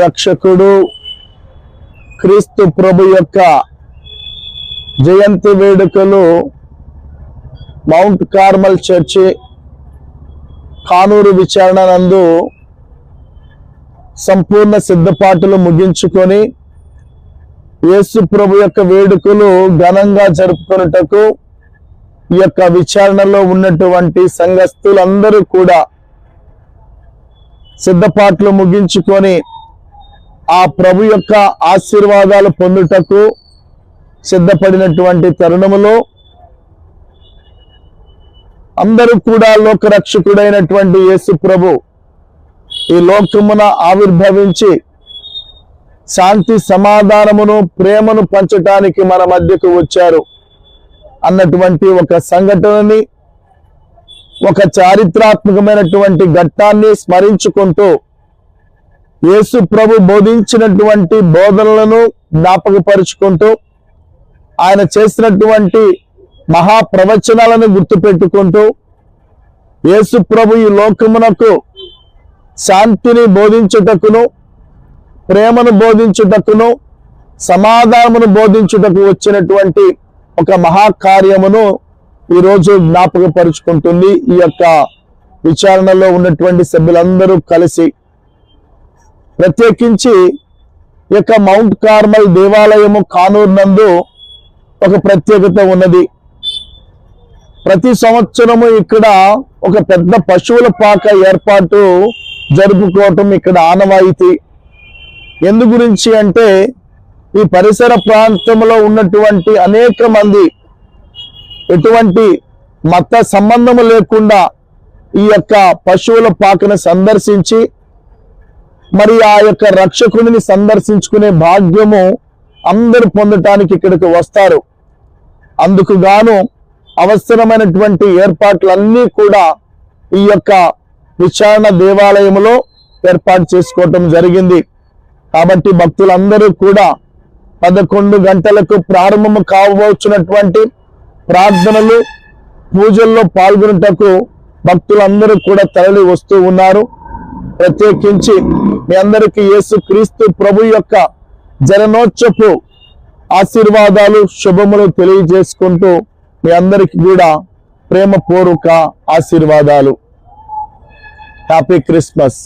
రక్షకుడు క్రీస్తు ప్రభు యొక్క జయంతి వేడుకలు మౌంట్ కార్మల్ చర్చి కానూరు విచారణ నందు సంపూర్ణ సిద్ధపాటులు ముగించుకొని యేసు ప్రభు యొక్క వేడుకలు ఘనంగా జరుపుకొనుటకు ఈ యొక్క విచారణలో ఉన్నటువంటి సంఘస్థులందరూ కూడా సిద్ధపాట్లు ముగించుకొని ఆ ప్రభు యొక్క ఆశీర్వాదాలు పొందుటకు సిద్ధపడినటువంటి తరుణములో అందరూ కూడా లోకరక్షకుడైనటువంటి యేసు ప్రభు ఈ లోకమున ఆవిర్భవించి శాంతి సమాధానమును ప్రేమను పంచటానికి మన మధ్యకు వచ్చారు అన్నటువంటి ఒక సంఘటనని, ఒక చారిత్రాత్మకమైనటువంటి ఘట్టాన్ని స్మరించుకుంటూ యేసు ప్రభు బోధించినటువంటి బోధనలను జ్ఞాపకపరుచుకుంటూ ఆయన చేసినటువంటి మహాప్రవచనాలను గుర్తుపెట్టుకుంటూ యేసు ప్రభు ఈ లోకమునకు శాంతిని బోధించుటకును, ప్రేమను బోధించుటకును, సమాధానమును బోధించుటకు వచ్చినటువంటి ఒక మహాకార్యమును ఈరోజు జ్ఞాపకపరుచుకుంటుంది ఈ యొక్క విచారణలో ఉన్నటువంటి సభ్యులందరూ కలిసి. ప్రత్యేకించి ఈ యొక్క మౌంట్ కార్మల్ దేవాలయము కానూరు నందు ఒక ప్రత్యేకత ఉన్నది. ప్రతి సంవత్సరము ఇక్కడ ఒక పెద్ద పశువుల పాక ఏర్పాటు జరుపుకోవటం ఇక్కడ ఆనవాయితీ. ఎందు గురించి అంటే ఈ పరిసర ప్రాంతంలో ఉన్నటువంటి అనేక మంది ఎటువంటి మత సంబంధము లేకుండా ఈ యొక్క పశువుల పాకను సందర్శించి మరి ఆ యొక్క రక్షకుడిని సందర్శించుకునే భాగ్యము అందరూ పొందటానికి ఇక్కడికి వస్తారు. అందుకు గాను అవసరమైనటువంటి ఏర్పాట్లన్నీ కూడా ఈ యొక్క విచారణ దేవాలయంలో ఏర్పాటు చేసుకోవటం జరిగింది. కాబట్టి భక్తులందరూ కూడా 11 గంటలకు ప్రారంభము కావబోతున్నటువంటి ప్రార్థనలు, పూజల్లో పాల్గొనుటకు భక్తులందరూ కూడా తరలి వస్తూ ఉన్నారు. ప్రత్యేకించి మీ అందరికీ యేసు క్రీస్తు ప్రభు యొక్క జననోత్సవపు ఆశీర్వాదాలు, శుభములు తెలియజేసుకుంటూ మీ అందరికీ కూడా ప్రేమపూర్వక ఆశీర్వాదాలు. Happy Christmas.